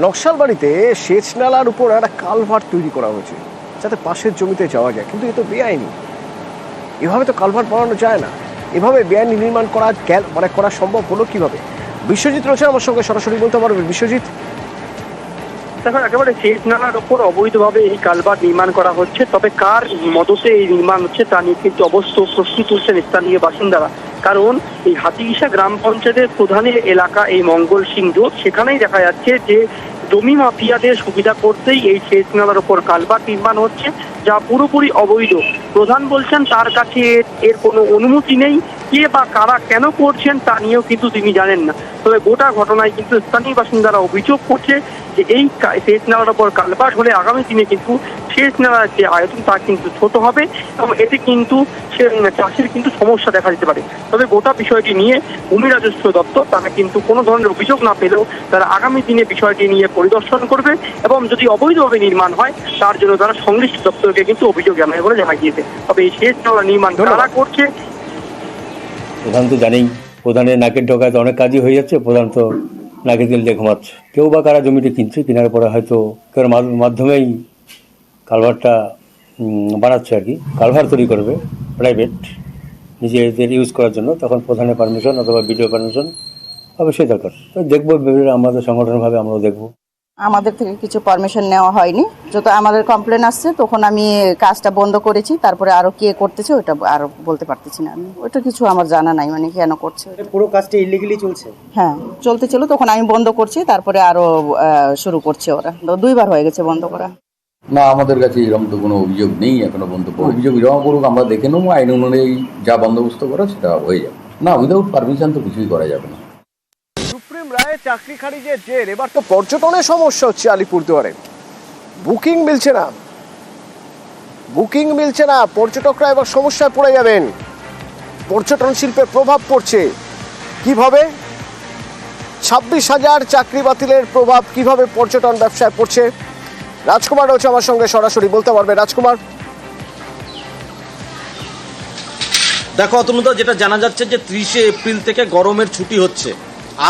নকশালবাড়িতে সেচ নালার উপর একটা কালভার্ট তৈরি করা হয়েছে যাতে পাশের জমিতে যাওয়া যায়, কিন্তু এ তো বেআইনি। এভাবে তো কালভার্ট বানানো যায় না। এভাবে বেআইনি নির্মাণ করা সম্ভব হলো কিভাবে? বিশ্বজিৎ রয়েছে আমার সঙ্গে, সরাসরি বলতে পারবে বিশ্বজিৎ। দেখো, একেবারে সেচ নালার ওপর অবৈধভাবে এই কালভার্ট নির্মাণ করা হচ্ছে, তবে কার মদতে এই নির্মাণ হচ্ছে তা নিয়ে কিন্তু অবশ্য প্রশ্ন তুলছেন স্থানীয় বাসিন্দারা। কারণ এই হাতিঘিসা গ্রাম পঞ্চায়েতের প্রধানের এলাকা এই মঙ্গল সিংহ, সেখানেই দেখা যাচ্ছে যে জমি মাফিয়াদের সুবিধা করতেই এই সেচ নালার ওপর কালভার্ট নির্মাণ হচ্ছে, যা পুরোপুরি অবৈধ। প্রধান বলছেন তার কাছে এর কোনো অনুমতি নেই, কে বা কারা কেন করছেন তা নিয়েও কিন্তু তিনি জানেন না। তবে গোটা ঘটনায় কিন্তু স্থানীয় বাসিন্দারা অভিযোগ করছে যে এই সেচ নালার ওপর কালভার্ট হলে আগামী দিনে কিন্তু সেচ নালার যে আয়তন তা কিন্তু ছোট হবে এবং এতে কিন্তু চাষের কিন্তু সমস্যা দেখা দিতে পারে। তবে গোটা বিষয়টি নিয়ে ভূমি রাজস্ব দপ্তর তারা কিন্তু কোনো ধরনের অভিযোগ না পেলেও তারা আগামী দিনে বিষয়টি নিয়ে পরিদর্শন করবে এবং যদি অবৈধভাবে নির্মাণ হয় তার জন্য তারা সংশ্লিষ্ট দপ্তরকে কিন্তু অভিযোগ জানাবে বলে জানা গিয়েছে। তবে এই সেচ নালা নির্মাণ কারা করছে? প্রধান তো জানেই, প্রধানের নাকের ডগায় অনেক কাজই হয়ে যাচ্ছে। প্রধান তো নাকের তেল দিয়ে ঘুমাচ্ছে। কেউ বা কারা জমিটি কিনছে, কেনার পরে হয়তো কেউ মাধ্যমেই কালভারটা বানাচ্ছে আর কি। কালভার তৈরি করবে প্রাইভেট, নিজেদের ইউজ করার জন্য, তখন প্রধানের পারমিশন অথবা বিডিও পারমিশন অবশ্যই দরকার। তো দেখবো, আমাদের সংগঠনভাবে আমরাও দেখবো। আমাদের থেকে কিছু পারমিশন নেওয়া হয়নি। যত আমাদের কমপ্লেন আসছে তখন আমি কাজটা বন্ধ করেছি। তারপরে আরো কে করতেছে ওটা আরো বলতে পারতেছি না আমি। ওটা কিছু আমার জানা নাই, মানে কেন করছে। পুরো কাজটা ইলিগালি চলছে? হ্যাঁ, চলতে ছিল, তখন আমি বন্ধ করছি, তারপরে আরো শুরু করছে ওরা। 2বার হয়ে গেছে বন্ধ করা। না, আমাদের কাছে এরকম তো কোনো অভিযোগ নেই এখনো পর্যন্ত। অভিযোগ জমা করুক, আমরা দেখে নেবো, আইন অনুযায়ী যা বন্দোবস্ত করা সেটা হয়ে যাবে। না, উইদাউট পারমিশন তো কিছুই করা যাবে না। সুপ্রিম রায়ে চাকরি খারিজের জের, এবার তো পর্যটনের সমস্যা হচ্ছে আলিপুরদুয়ারে। বুকিং মিলছে না, পর্যটকরা এবার সমস্যায় পড়ে যাবেন। পর্যটন শিল্পে প্রভাব পড়ছে কিভাবে? 26,000 চাকরি বাতিলের প্রভাব কিভাবে পর্যটন ব্যবসায় পড়ছে? রাজকুমার রয়েছে আমার সঙ্গে, সরাসরি বলতে পারবে রাজকুমার। দেখো অতনুদা, যেটা জানা যাচ্ছে যে 30শে এপ্রিল থেকে গরমের ছুটি হচ্ছে।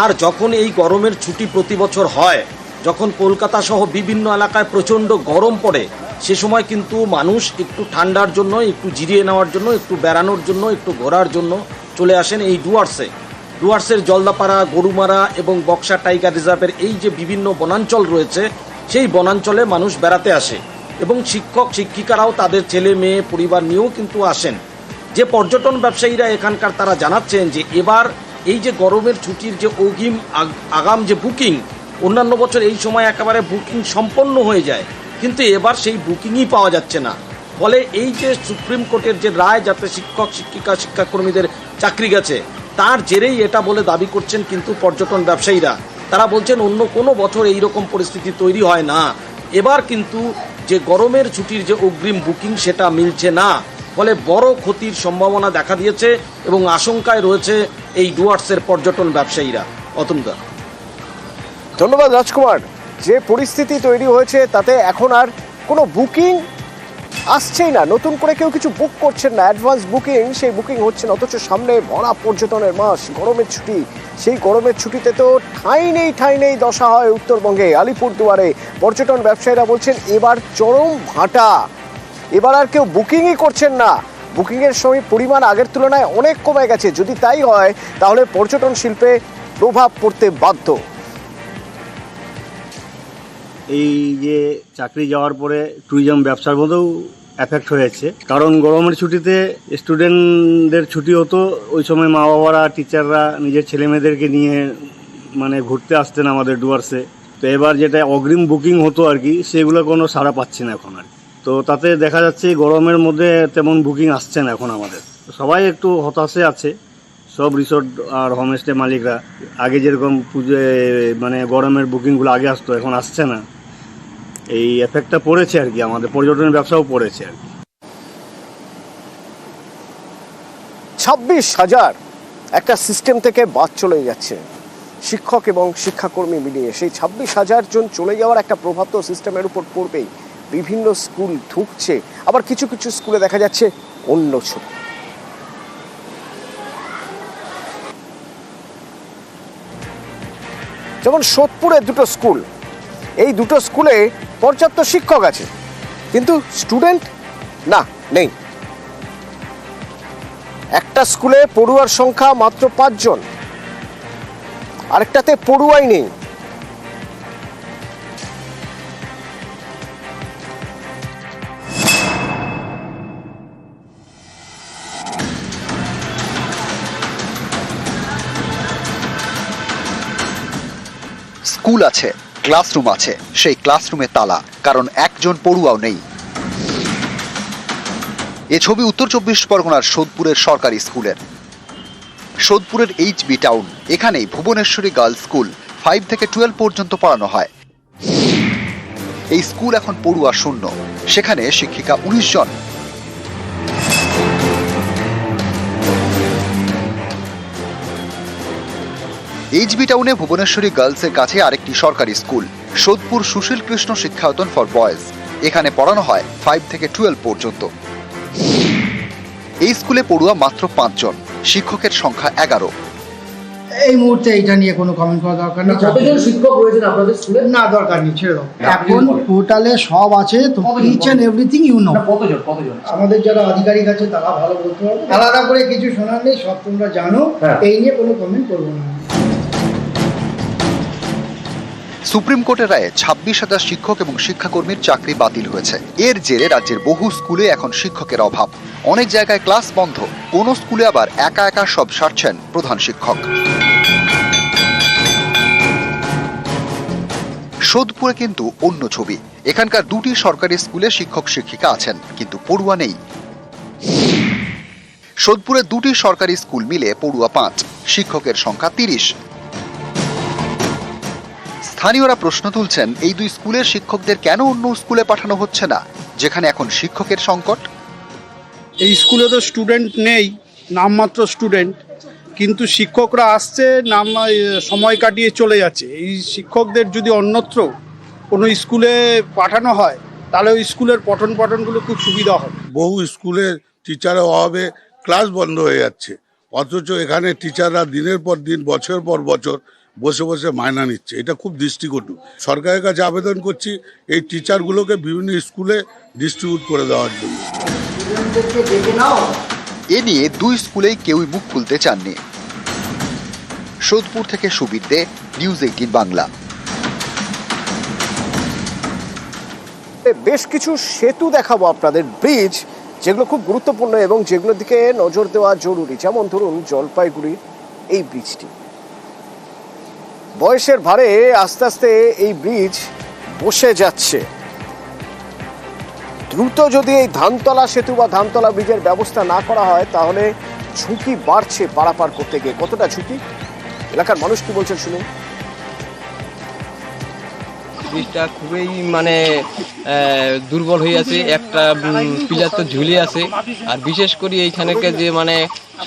আর যখন এই গরমের ছুটি প্রতি বছর হয়, যখন কলকাতা সহ বিভিন্ন এলাকায় প্রচণ্ড গরম পড়ে, সে সময় কিন্তু মানুষ একটু ঠান্ডার জন্য, একটু জিরিয়ে নেওয়ার জন্য, একটু বেড়ানোর জন্য, একটু ঘোরার জন্য চলে আসেন এই ডুয়ার্সের জলদাপাড়া, গরুমারা এবং বক্সা টাইগার রিজার্ভের এই যে বিভিন্ন বনাঞ্চল রয়েছে, সেই বনাঞ্চলে মানুষ বেড়াতে আসে এবং শিক্ষক শিক্ষিকারাও তাদের ছেলে মেয়ে পরিবার নিয়েও কিন্তু আসেন। যে পর্যটন ব্যবসায়ীরা এখানকার, তারা জানাচ্ছেন যে এবার এই যে গরমের ছুটির যে আগাম যে বুকিং, অন্যান্য বছর এই সময় একেবারে বুকিং সম্পন্ন হয়ে যায়, কিন্তু এবার সেই বুকিংই পাওয়া যাচ্ছে না। ফলে এই যে সুপ্রিম কোর্টের যে রায়, যাতে শিক্ষক শিক্ষিকা শিক্ষাকর্মীদের চাকরি গেছে, তার জেরেই এটা বলে দাবি করছেন কিন্তু পর্যটন ব্যবসায়ীরা। তারা বলছেন অন্য কোনো বছর এইরকম পরিস্থিতি তৈরি হয় না, এবার কিন্তু যে গরমের ছুটির যে অগ্রিম বুকিং সেটা মিলছে না, ফলে বড় ক্ষতির সম্ভাবনা দেখা দিয়েছে এবং আশঙ্কায় রয়েছে এই ডুয়ার্সের পর্যটন ব্যবসায়ীরা। অতনুদা, ধন্যবাদ রাজকুমার। যে পরিস্থিতি তৈরি হয়েছে তাতে এখন আর কোনো বুকিং আসছেই না, নতুন করে কেউ কিছু বুক করছেন না। অ্যাডভান্স বুকিং, সেই বুকিং হচ্ছে না, অথচ সামনে ভরা পর্যটনের মাস, গরমের ছুটি। সেই গরমের ছুটিতে তো ঠাঁই নেই দশা হয় উত্তরবঙ্গে। আলিপুরদুয়ারে পর্যটন ব্যবসায়ীরা বলছেন এবার চরম ভাটা, এবার আর কেউ বুকিংই করছেন না। বুকিংয়ের সময় পরিমাণ আগের তুলনায় অনেক কমে গেছে। যদি তাই হয় তাহলে পর্যটন শিল্পে প্রভাব পড়তে বাধ্য। এই যে চাকরি যাওয়ার পরে ট্যুরিজম ব্যবসার মধ্যেও এফেক্ট হয়েছে, কারণ গরমের ছুটিতে স্টুডেন্টদের ছুটি হতো, ওই সময় মা বাবারা, টিচাররা নিজের ছেলে মেয়েদেরকে নিয়ে মানে ঘুরতে আসতেন আমাদের ডুয়ার্সে। তো এবার যেটা অগ্রিম বুকিং হতো আর কি, সেগুলো কোনো সাড়া পাচ্ছে না এখন আর। তো তাতে দেখা যাচ্ছে গরমের মধ্যে তেমন বুকিং আসছে না এখন আমাদের। সবাই একটু হতাশে আছে, সব রিসোর্ট আর হোমস্টে মালিকরা। আগে যেরকম মানে গরমের বুকিংগুলো আগে আসতো, এখন আসছে না। এই এফেক্টটা পড়েছে আর কি, আমাদের পর্যটনের ব্যবসাও পড়েছে আর কি। 26,000 একটা সিস্টেম থেকে বাদ চলে যাচ্ছে, শিক্ষক এবং শিক্ষাকর্মী মিলিয়ে। সেই 26,000 জন চলে যাওয়ার একটা প্রভাব তো সিস্টেমের উপর পড়বেই। বিভিন্ন স্কুল ঢুকছে, আবার কিছু কিছু স্কুলে দেখা যাচ্ছে অন্য ছবি। যেমন সোদপুরের দুটো স্কুল, এই দুটো স্কুলে পর্যাপ্ত শিক্ষক আছে, কিন্তু স্টুডেন্ট না, নেই। একটা স্কুলে পড়ুয়ার সংখ্যা মাত্র 5 জন, আরেকটাতে পড়ুয়াই নেই। স্কুল আছে, ক্লাসরুম আছে, সেই ক্লাসরুমে তালা, কারণ একজন পড়ুয়াও নেই। এ ছবি উত্তর 24 পরগনার সোদপুরের সরকারি স্কুলের। সোদপুরের HB টাউন, এখানেই ভুবনেশ্বরী গার্লস স্কুল 5 থেকে 12 পর্যন্ত পড়ানো হয়। এই স্কুল এখন পড়ুয়া শূন্য, সেখানে শিক্ষিকা 19 জন। HB টাউনে ভুবনেশ্বরী গার্লসের কাছে আরেকটি সরকারি school, Sodepur Sushil Krishna Shikshayatan for boys. এখানে পড়ানো হয় 5 থেকে 12 পর্যন্ত। এই স্কুলে পড়ুয়া মাত্র 5 জন, শিক্ষকের সংখ্যা 11। এই মুহূর্তে এটা নিয়ে কোনো কমেন্ট করা দরকার নেই। কতজন শিক্ষক রয়েছেন আপনাদের স্কুলে? না, দরকার নেই, ছেড়ে দাও। এখন পোর্টালে সব আছে, তো each and everything you know. কতজন? আমাদের যারা আধিকারিক আছে তারা ভালো বলতে পারবে, আলাদা করে কিছু শোনার নেই, সব তোমরা জানো। এই নিয়ে কোনো কমেন্ট করবো না। সুপ্রিম কোর্টের রায়ে 26,000 শিক্ষক এবং শিক্ষাকর্মীর চাকরি বাতিল হয়েছে। এর জেরে রাজ্যের বহু স্কুলে এখন শিক্ষকের অভাব, অনেক জায়গায় ক্লাস বন্ধ, কোন স্কুলে আবার একা একা সব সারছেন প্রধান শিক্ষক। সোদপুরে কিন্তু অন্য ছবি। এখানকার 2টি সরকারি স্কুলে শিক্ষক শিক্ষিকা আছেন, কিন্তু পড়ুয়া নেই। সোদপুরে 2টি সরকারি স্কুল মিলে পড়ুয়া 5, শিক্ষকের সংখ্যা 30। স্থানীয়রা প্রশ্ন তুলছেন, এই 2 স্কুলের শিক্ষকদের কেন অন্য স্কুলে পাঠানো হচ্ছে না, যেখানে এখন শিক্ষকের সংকট? এই স্কুলে তো স্টুডেন্ট নেই, নামমাত্র স্টুডেন্ট, কিন্তু শিক্ষকরা আসছে, সময় কাটিয়ে চলে যাচ্ছে। এই শিক্ষকদের যদি অন্যত্র কোনো স্কুলে পাঠানো হয় তাহলে ওই স্কুলের পঠন পাঠনগুলো খুব সুবিধা হবে। বহু স্কুলের টিচারের অভাবে ক্লাস বন্ধ হয়ে যাচ্ছে, অথচ এখানে টিচাররা দিনের পর দিন, বছর পর বছর বসে বসে মায়না নিচ্ছে। এটা খুব দৃষ্টিকটু। সরকারের কাছে আবেদন করছি এই টিচারগুলোকে বিভিন্ন স্কুলে ডিস্ট্রিবিউট করে দেওয়ার জন্য। এ নিয়ে 2 স্কুলেই কেউই মুখ খুলতে চাননি। সোদপুর থেকে সুবীর দে, নিউজ 18 বাংলা। বেশ কিছু সেতু দেখাবো আপনাদের, ব্রিজ, যেগুলো খুব গুরুত্বপূর্ণ এবং যেগুলোর দিকে নজর দেওয়া জরুরি। যেমন ধরুন জলপাইগুড়ির এই ব্রিজটি, বয়সের ভারে আস্তে আস্তে এই ব্রিজ বসে যাচ্ছে। দ্রুত যদি এই ধানতলা সেতু বা ধানতলা ব্রিজের ব্যবস্থা না করা হয় তাহলে ঝুঁকি বাড়ছে পারাপার করতে গিয়ে। কতটা ঝুঁকি, এলাকার মানুষ কি বলছেন শুনুন। ব্রিজটা খুবই দুর্বল হয়ে আছে, একটা পিলার তো ঝুলে আছে। আর বিশেষ করে এইখানকে যে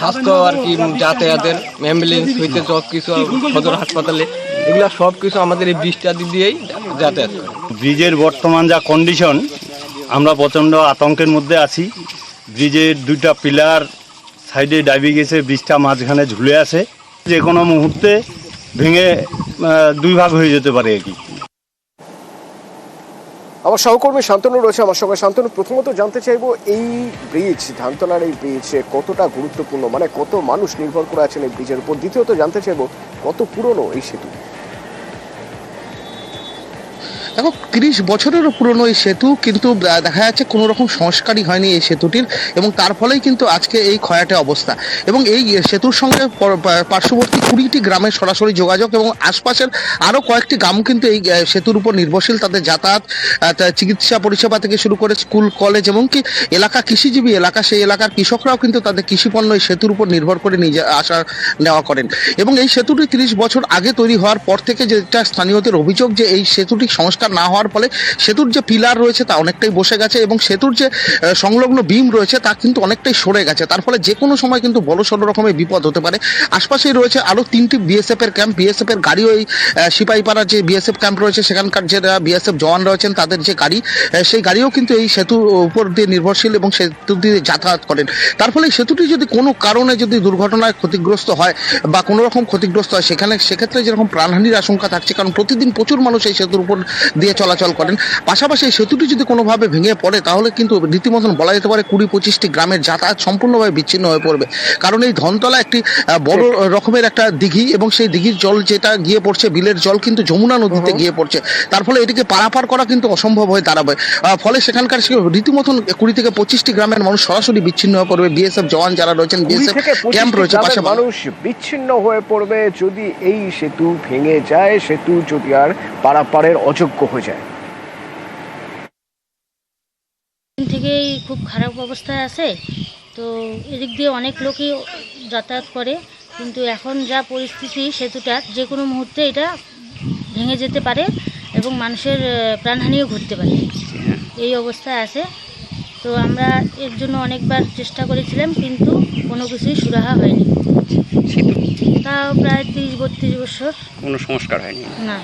স্বাস্থ্য আর কি যাতায়াতের অ্যাম্বুলেন্স হইতে সব কিছু, সদর হাসপাতালে, এগুলো সব কিছু আমাদের এই ব্রিজটা দিয়েই যাতায়াত করে। ব্রিজের বর্তমান যা কন্ডিশন, আমরা প্রচণ্ড আতঙ্কের মধ্যে আছি। ব্রিজের 2টা পিলার সাইডে ডাইবে গেছে, ব্রিজটা মাঝখানে ঝুলে আছে, যে কোনো মুহূর্তে ভেঙে 2 ভাগ হয়ে যেতে পারে আর কি। আমার সহকর্মী শান্তনু রয়েছে আমার সঙ্গে। শান্তনু, প্রথমত জানতে চাইবো এই ব্রিজ, ধানতলার এই ব্রিজ কতটা গুরুত্বপূর্ণ, কত মানুষ নির্ভর করে আছেন এই ব্রিজের উপর? দ্বিতীয়ত জানতে চাইবো কত পুরনো এই সেতু? দেখো, 30 বছরেরও পুরনো এই সেতু, কিন্তু দেখা যাচ্ছে কোনো রকম সংস্কারই হয়নি এই সেতুটির, এবং তার ফলেই কিন্তু আজকে এই ক্ষয়াটে অবস্থা। এবং এই সেতুর সঙ্গে পার্শ্ববর্তী 20টি গ্রামের সরাসরি যোগাযোগ, এবং আশপাশের আরও কয়েকটি গ্রাম কিন্তু এই সেতুর উপর নির্ভরশীল। তাদের যাতায়াত, চিকিৎসা পরিষেবা থেকে শুরু করে স্কুল, কলেজ, এবং কি এলাকা কৃষিজীবী এলাকা, সেই এলাকার কৃষকরাও কিন্তু তাদের কৃষিপণ্য এই সেতুর উপর নির্ভর করে নিজে আসা নেওয়া করেন। এবং এই সেতুটি 30 বছর আগে তৈরি হওয়ার পর থেকে যেটা স্থানীয়দের অভিযোগ, যে এই সেতুটি সংস্কার না হওয়ার ফলে সেতুর যে পিলার রয়েছে তা অনেকটাই বসে গেছে, এবং সেতুর যে সংলগ্ন বিম রয়েছে তা কিন্তু অনেকটাই সরে গেছে। তার ফলে যে কোনো সময় কিন্তু বড়সড় রকমের বিপদ হতে পারে। আশপাশেই রয়েছে আরও 3টি বিএসএফ এর ক্যাম্প, বিএসএফ এর গাড়িও এই সিপাহীপাড়ার যে বিএসএফ ক্যাম্প রয়েছে সেখানকার যে বিএসএফ জওয়ান রয়েছেন তাদের যে গাড়ি, সেই গাড়িও কিন্তু এই সেতুর উপর দিয়ে নির্ভরশীল এবং সেতু দিয়ে যাতায়াত করেন। তার ফলে সেতুটি যদি কোনো কারণে যদি দুর্ঘটনায় ক্ষতিগ্রস্ত হয় বা কোনো রকম ক্ষতিগ্রস্ত হয়, সেক্ষেত্রে যেরকম প্রাণহানির আশঙ্কা থাকছে, কারণ প্রতিদিন প্রচুর মানুষ এই সেতুর উপর দিয়ে চলাচল করেন। পাশাপাশি এই সেতুটি যদি কোনোভাবে ভেঙে পড়ে তাহলে কিন্তু রীতিমতন বলা যেতে পারে 20-25টি গ্রামের যাতায়াত সম্পূর্ণভাবে বিচ্ছিন্ন হয়ে পড়বে। কারণ এই ধনতলা একটি বড় রকমের একটা দিঘি এবং সেই দিঘির জল যেটা গিয়ে পড়ছে, বিলের জল কিন্তু যমুনা নদীতে গিয়ে পড়ছে। তার ফলে এটিকে পারাপার করা কিন্তু অসম্ভব হয়ে দাঁড়াবে। ফলে সেখানকার রীতিমতন 20 থেকে 25টি গ্রামের মানুষ সরাসরি বিচ্ছিন্ন হয়ে পড়বে। বিএসএফ জওয়ান যারা রয়েছেন, বিএসএফ ক্যাম্প রয়েছে পাশে, মানুষ বিচ্ছিন্ন হয়ে পড়বে যদি এই সেতু ভেঙে যায়, সেতু যদি আর পারাপারের অযোগ্য হয়ে যায়। থেকেই খুব খারাপ অবস্থায় আছে, তো এদিক দিয়ে অনেক লোকই যাতায়াত করে, কিন্তু এখন যা পরিস্থিতি সেতুটার যে কোনো মুহূর্তে এটা ভেঙে যেতে পারে এবং মানুষের প্রাণহানিও ঘটতে পারে, এই অবস্থায় আছে। তো আমরা এর জন্য অনেকবার চেষ্টা করেছিলাম, কিন্তু কোনো কিছুই সুরাহা হয়নি। তাও প্রায় 30-32 বছর কোনো সংস্কার হয়নি। না।